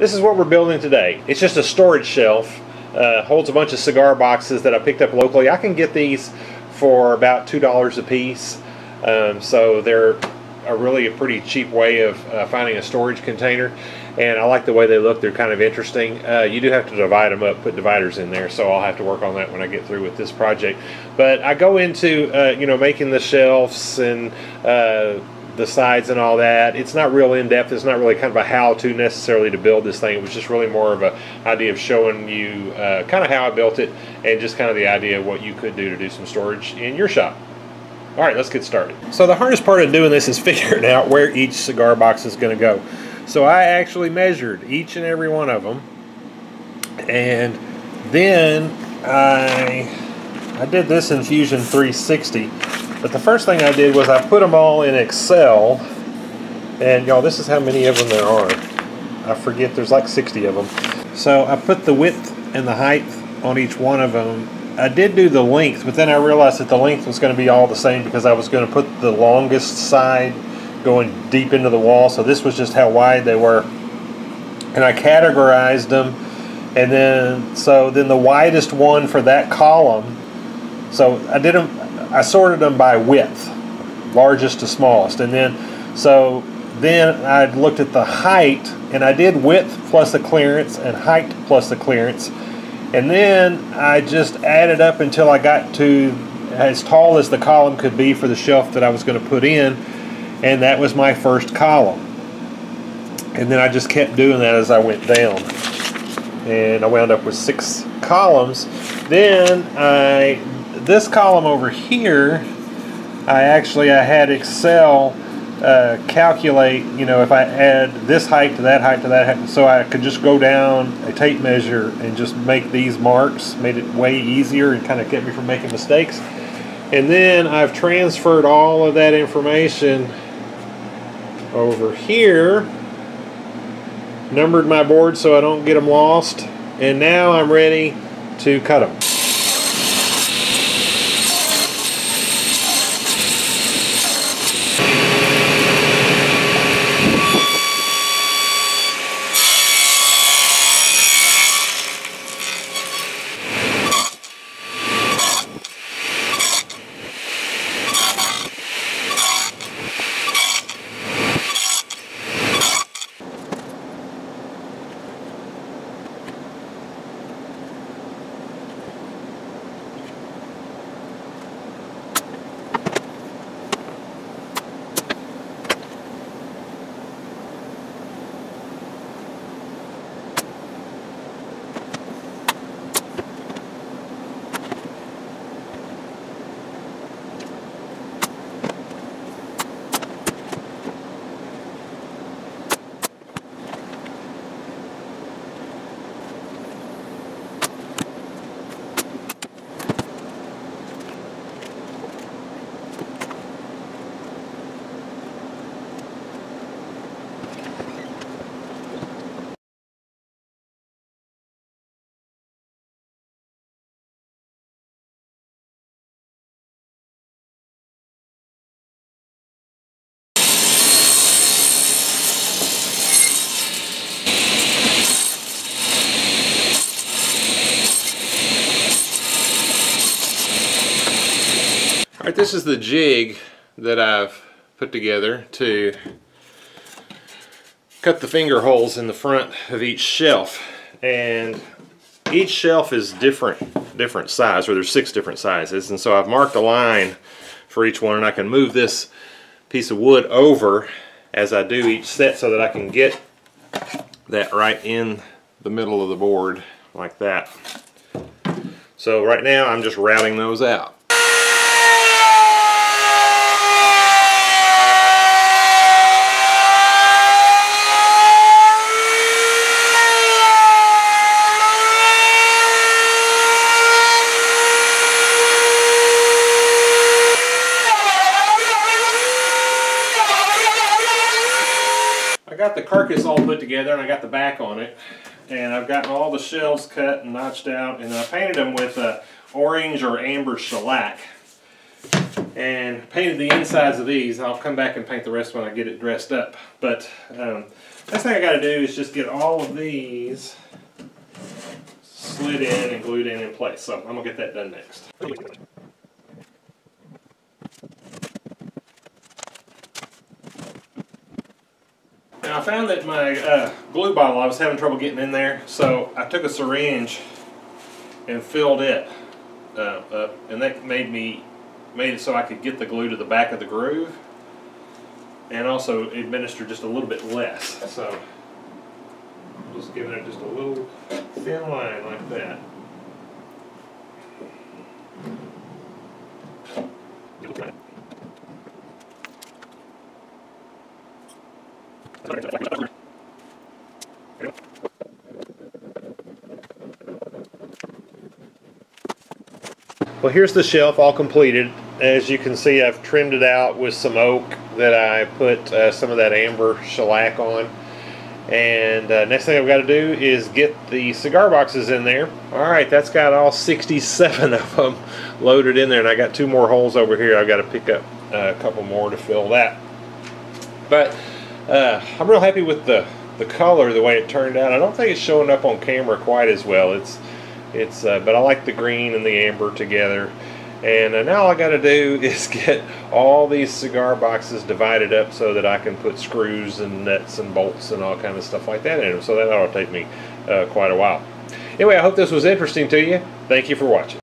This is what we're building today. It's just a storage shelf. Holds a bunch of cigar boxes that I picked up locally. I can get these for about $2 a piece. So they're really a pretty cheap way of finding a storage container. And I like the way they look. They're kind of interesting. You do have to divide them up, put dividers in there, so I'll have to work on that when I get through with this project. But I go into making the shelves and the sides and all that. It's not real in-depth. It's not really kind of a how-to necessarily to build this thing. It was just really more of an idea of showing you kind of how I built it and just kind of the idea of what you could do to do some storage in your shop. All right, let's get started. So the hardest part of doing this is figuring out where each cigar box is going to go. So I actually measured each and every one of them, and then I did this in Fusion 360. But the first thing I did was I put them all in Excel, and y'all, this is how many of them there are. I forget, there's like 60 of them. So I put the width and the height on each one of them. I did do the length, but then I realized that the length was going to be all the same because I was going to put the longest side going deep into the wall, so this was just how wide they were. And I categorized them, and then the widest one for that column, so I sorted them by width, largest to smallest, and then I looked at the height, and I did width plus the clearance and height plus the clearance, and then I just added up until I got to as tall as the column could be for the shelf that I was going to put in, and that was my first column. And then I just kept doing that as I went down, and I wound up with 6 columns. Then this column over here, I had Excel calculate, if I add this height to that height to that height, so I could just go down a tape measure and just make these marks. Made it way easier and kind of kept me from making mistakes. And then I've transferred all of that information over here, numbered my board so I don't get them lost, and now I'm ready to cut them. Alright, this is the jig that I've put together to cut the finger holes in the front of each shelf. And each shelf is different size, or there's 6 different sizes, and so I've marked a line for each one, and I can move this piece of wood over as I do each set so that I can get that right in the middle of the board like that. So right now I'm just routing those out. I got the carcass all put together, and I got the back on it, and I've gotten all the shelves cut and notched out, and I painted them with orange or amber shellac, and painted the insides of these. I'll come back and paint the rest when I get it dressed up. But Next thing I got to do is just get all of these slid in and glued in place. So I'm going to get that done next. Now I found that my glue bottle, I was having trouble getting in there, so I took a syringe and filled it up, and that made it so I could get the glue to the back of the groove and also administer just a little bit less. So just giving it just a little thin line like that. Well, here's the shelf all completed. As you can see, I've trimmed it out with some oak that I put some of that amber shellac on. And next thing I've got to do is get the cigar boxes in there. Alright, that's got all 67 of them loaded in there, and I got 2 more holes over here. I've got to pick up a couple more to fill that. But I'm real happy with the color, the way it turned out. I don't think it's showing up on camera quite as well. But I like the green and the amber together. And now all I got to do is get all these cigar boxes divided up so that I can put screws and nuts and bolts and all kind of stuff like that in them. So that ought to take me quite a while. Anyway, I hope this was interesting to you. Thank you for watching.